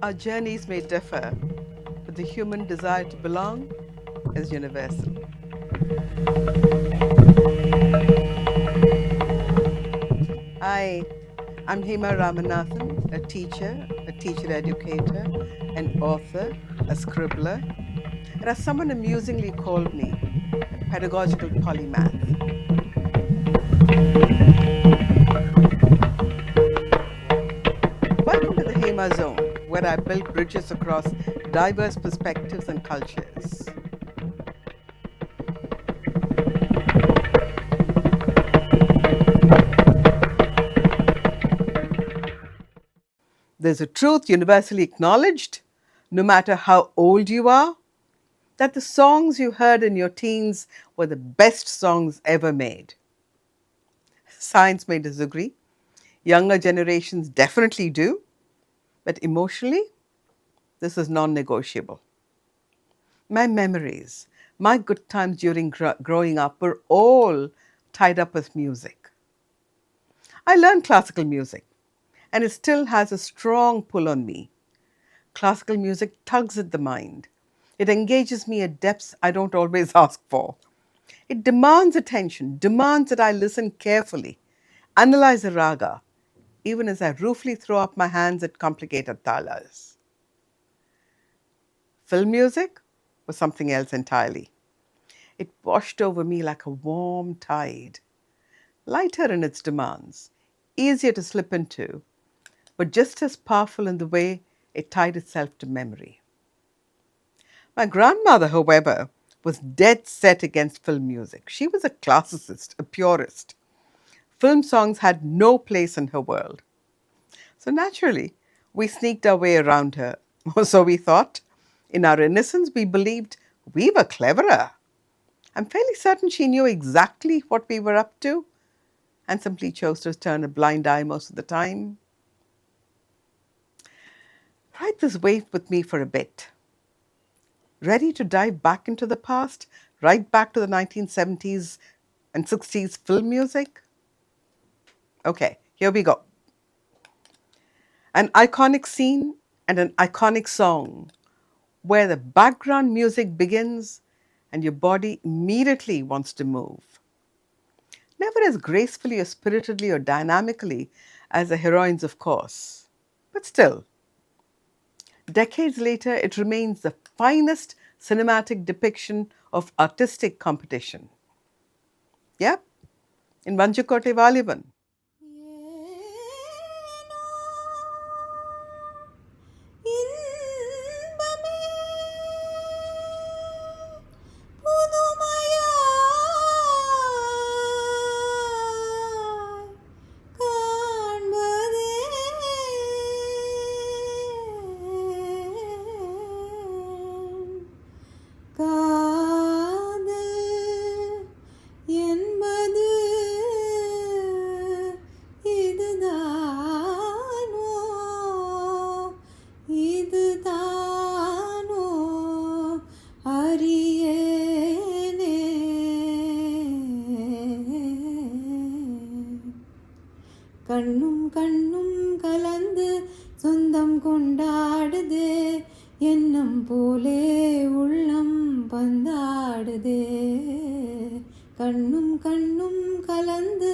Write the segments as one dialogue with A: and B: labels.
A: Our journeys may differ, but the human desire to belong is universal. Hi, I'm Hema Ramanathan, a teacher educator, an author, a scribbler, and as someone amusingly called me, a pedagogical polymath. Welcome to the TheHemaZone, where I build bridges across diverse perspectives and cultures. There's a truth universally acknowledged, no matter how old you are, that the songs you heard in your teens were the best songs ever made. Science may disagree. Younger generations definitely do. But emotionally, this is non negotiable. My memories, my good times during growing up were all tied up with music. I learned classical music, and it still has a strong pull on me. Classical music tugs at the mind. It engages me at depths I don't always ask for. It demands attention, demands that I listen carefully, analyze the raga, even as I ruefully throw up my hands at complicated talas. Film music was something else entirely. It washed over me like a warm tide, lighter in its demands, easier to slip into, but just as powerful in the way it tied itself to memory. My grandmother, however, was dead set against film music. She was a classicist, a purist. Film songs had no place in her world. So naturally, we sneaked our way around her. Or so we thought. In our innocence, we believed we were cleverer. I'm fairly certain she knew exactly what we were up to and simply chose to turn a blind eye most of the time. Ride this wave with me for a bit. Ready to dive back into the past, right back to the 1970s and 60s film music? Okay, here we go. An iconic scene and an iconic song where the background music begins and your body immediately wants to move. Never as gracefully or spiritedly or dynamically as the heroines, of course, but still, decades later, it remains the finest cinematic depiction of artistic competition. Yep, in Vanchukote Valiban.
B: இன்பமே புதுமையாய் காண்பதே காதல் என்பது இதுதானோ இதுதானோ அறியேனே கண்ணும் கண்ணும் கலந்து சொந்தம் கொண்டாடுதே எண்ணம் போலே உள்ளம் பந்தாடுதே கண்ணும் கண்ணும் கலந்து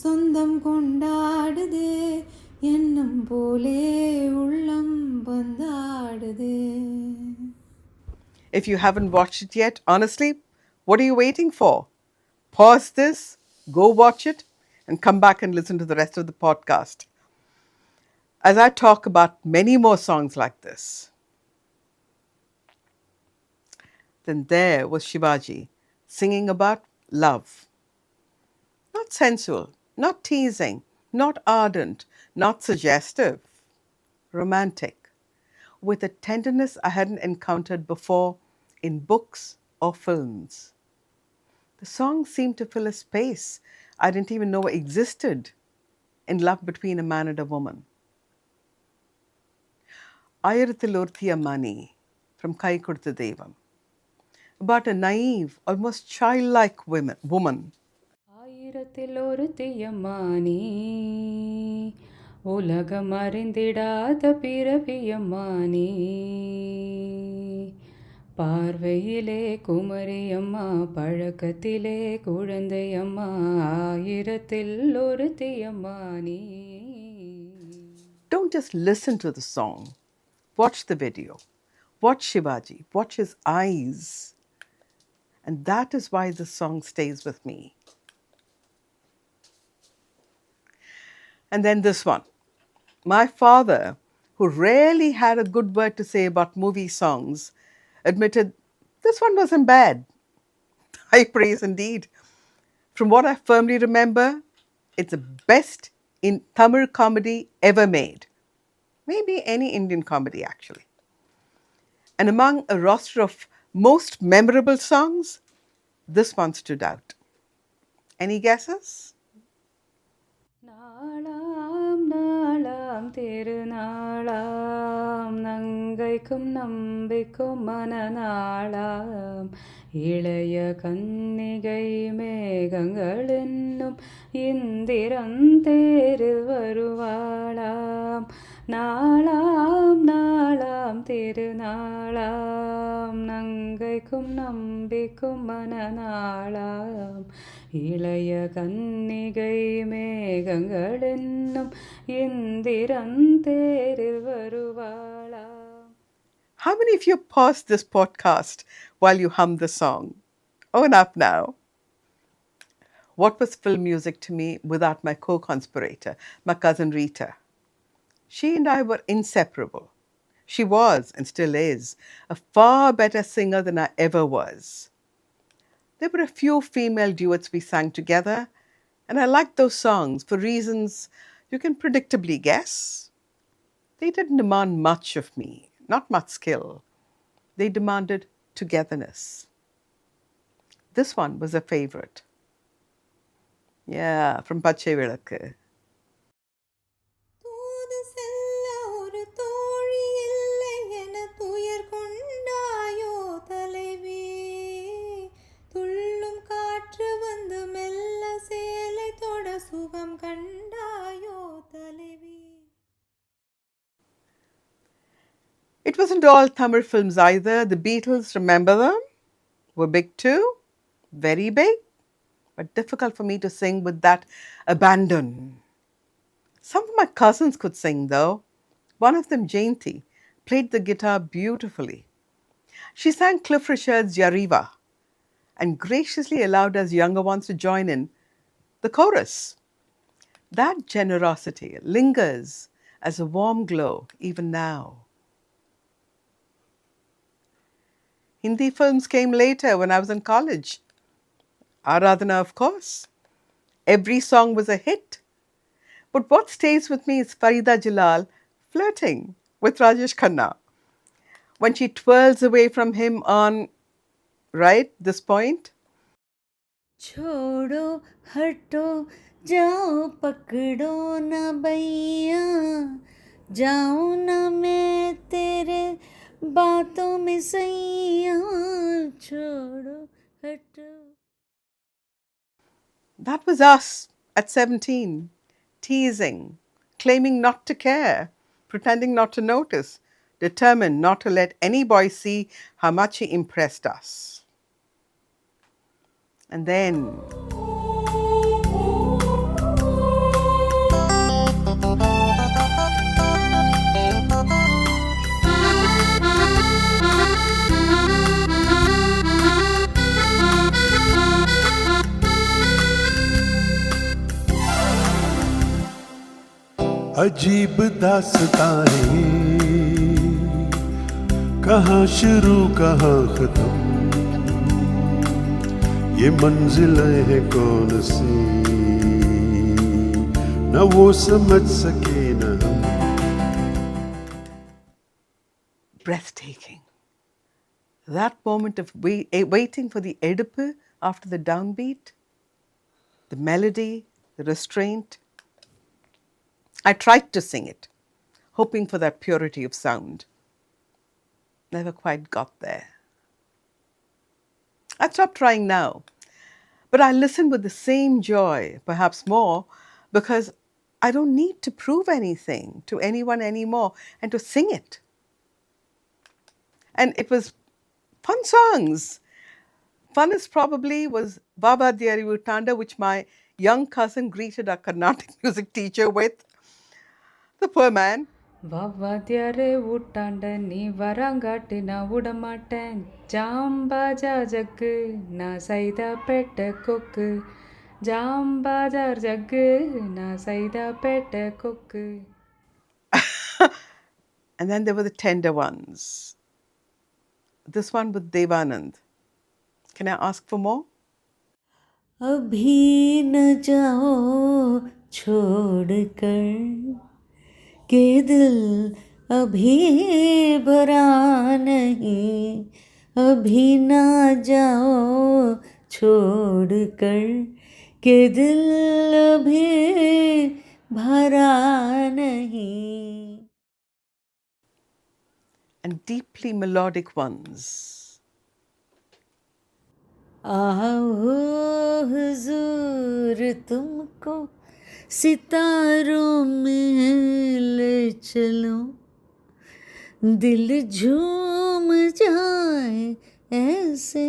B: சொந்தம் கொண்டாடுதே எண்ணம் போலே உள்ளம் பந்தாடுதே.
A: If you haven't watched it yet, honestly, what are you waiting for? Pause this, go watch it, and come back and listen to the rest of the podcast as I talk about many more songs like this. Then there was Shivaji singing about love. Not sensual, not teasing, not ardent, not suggestive, romantic, with a tenderness I hadn't encountered before in books or films. The song seemed to fill a space I didn't even know existed in love between a man and a woman. Ayarathilorthiya Mani from Kai Kurtha Devam, about a naive, almost childlike woman.
C: ஆயிரத்தில் ஒரு தீயம்மானி உலகம் அறிந்திடாத பிறவியம்மா நீ பார்வையிலே குமரியம்மா பழக்கத்திலே குழந்தையம்மா ஆயிரத்தில் ஒருத்தியம்மா நீ.
A: Don't just listen to the song. Watch the video. Watch Shivaji. Watch his eyes. And that is why the song stays with me. And then this one. My father, who rarely had a good word to say about movie songs, admitted this one wasn't bad. High praise indeed. From what I firmly remember, it's the best in Tamil comedy ever made. Maybe any Indian comedy, actually. And among a roster of most memorable songs, this one stood out. Any guesses?
C: நாளாம் நாளாம் திருநாளாம் நங்கைக்கும் நம்பிக்கும் மனநாளாம் இளைய கன்னிகை மேகங்கள் என்னும் இந்திரன் தேரில் வருவாளாம். நாளாம் நாளாம் திருநாளாம் நங்கைக்கும் நம்பிக்கும் மனநாளாம் இளைய கன்னிகை மேகங்கள் என்னும் இந்திரன் தேரில் வருவாளாம்.
A: How many of you paused this podcast while you hummed the song? Own up now. What was film music to me without my co-conspirator, my cousin Rita? She and I were inseparable. She was, and still is, a far better singer than I ever was. There were a few female duets we sang together, and I liked those songs for reasons you can predictably guess. They didn't demand much of me, not much skill. They demanded togetherness. This one was a favorite. Yeah, from Pache Vilakku.
B: தூது செல்ல ஒரு தோழி இல்லை என துயர் கொண்டாயோ தலைவி, துள்ளும் காற்று வந்து மெல்ல சேலை தொட சுகம் கண்டாயோ தலைவி.
A: It wasn't all Tamil films either. The Beatles, remember them? Were big too. Very big. But difficult for me to sing with that abandon. Some of my cousins could sing though. One of them, Jayanti, played the guitar beautifully. She sang Cliff Richard's Yariva and graciously allowed us younger ones to join in the chorus. That generosity lingers as a warm glow even now. Hindi films came later when I was in college. Aradhana, of course. Every song was a hit. But what stays with me is Farida Jalal flirting with Rajesh Khanna. When she twirls away from him on, right, this point.
C: छोड़ो हटो जाओ पकड़ो न भैया जाओ न मैं तेरे बातों में सैया छोड़ो हटो.
A: That was us at 17, teasing, claiming not to care, pretending not to notice, determined not to let any boy see how much he impressed us. And then
D: अजीब दास्तां है, कहाँ शुरू कहाँ खत्म, ये मंजिलें हैं कौन सी, न वो समझ सके न हम.
A: breathtaking. That moment of waiting for the Edipu after the downbeat, the melody, the restraint. I tried to sing it, hoping for that purity of sound. Never quite got there. I stopped trying now, but I listen with the same joy, perhaps more, because I don't need to prove anything to anyone anymore and to sing it. And it was fun songs. Funnest probably was Baba Diari Utanda, which my young cousin greeted our Carnatic music teacher with. The poor man.
C: Vathiyare ஊட்டாண்ட நீ வரங்காட்டி நான் விடமாட்டேன் ஜாம்பாஜா jug நான் சைதா பெட்ட கொக்கு ஜாம்பாஜார் jug நான் சைதா பெட்ட கொக்கு.
A: And then there were the tender ones. This one with Devanand. Can I ask for more?
C: अभी न जाओ छोड़ कर के दिल अभी भरा नहीं अभी ना जाओ छोड़ कर के दिल अभी भरा नहीं.
A: And deeply melodic ones.
C: आओ हुजूर तुमको सितारों में ले चलो दिल झूम जाए ऐसे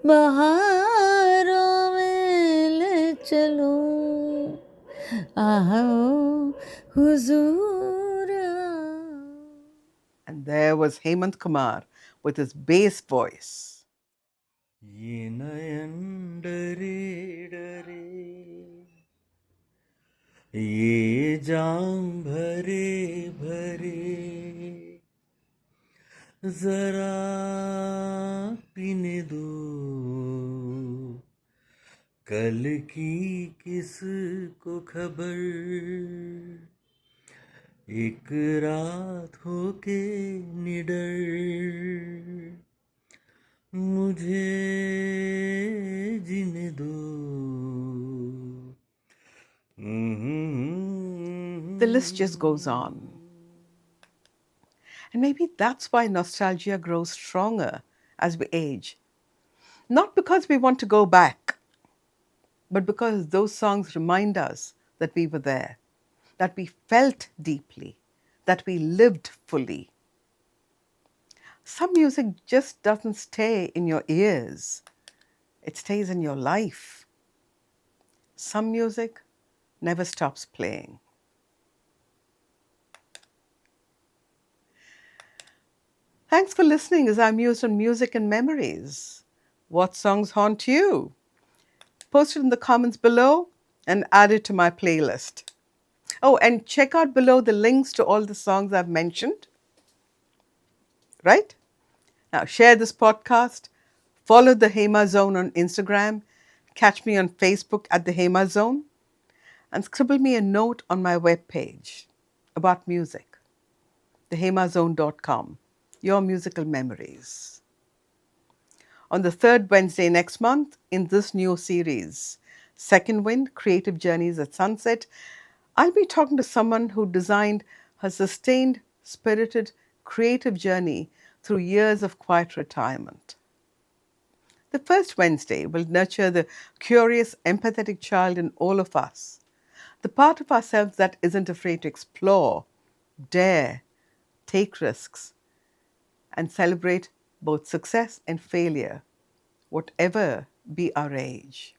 C: बहारों में ले चलो आओ हुजूर.
A: And there was Hemant Kumar with his bass voice.
E: ये नयन डरे डरे ये जाम भरे भरे जरा पीने दो कल की किसको खबर एक रात होके निडर मुझे जीने दो.
A: The list just goes on. And maybe that's why nostalgia grows stronger as we age. Not because we want to go back, but because those songs remind us that we were there, that we felt deeply, that we lived fully. Some music just doesn't stay in your ears. It stays in your life. Some music never stops playing. Thanks for listening as I mused on music and memories. What songs haunt you? Post it in the comments below and add it to my playlist. Oh, and check out below the links to all the songs I've mentioned. Right? Now, share this podcast. Follow the TheHemaZone on Instagram. Catch me on Facebook at TheHemaZone. And scribble me a note on my webpage about music. TheHemaZone.com. Your musical memories. On the third Wednesday next month, in this new series, Second Wind, Creative Journeys at Sunset, I'll be talking to someone who designed her sustained, spirited, creative journey through years of quiet retirement. The first Wednesday will nurture the curious, empathetic child in all of us, the part of ourselves that isn't afraid to explore, dare, take risks, and celebrate both success and failure, whatever be our age.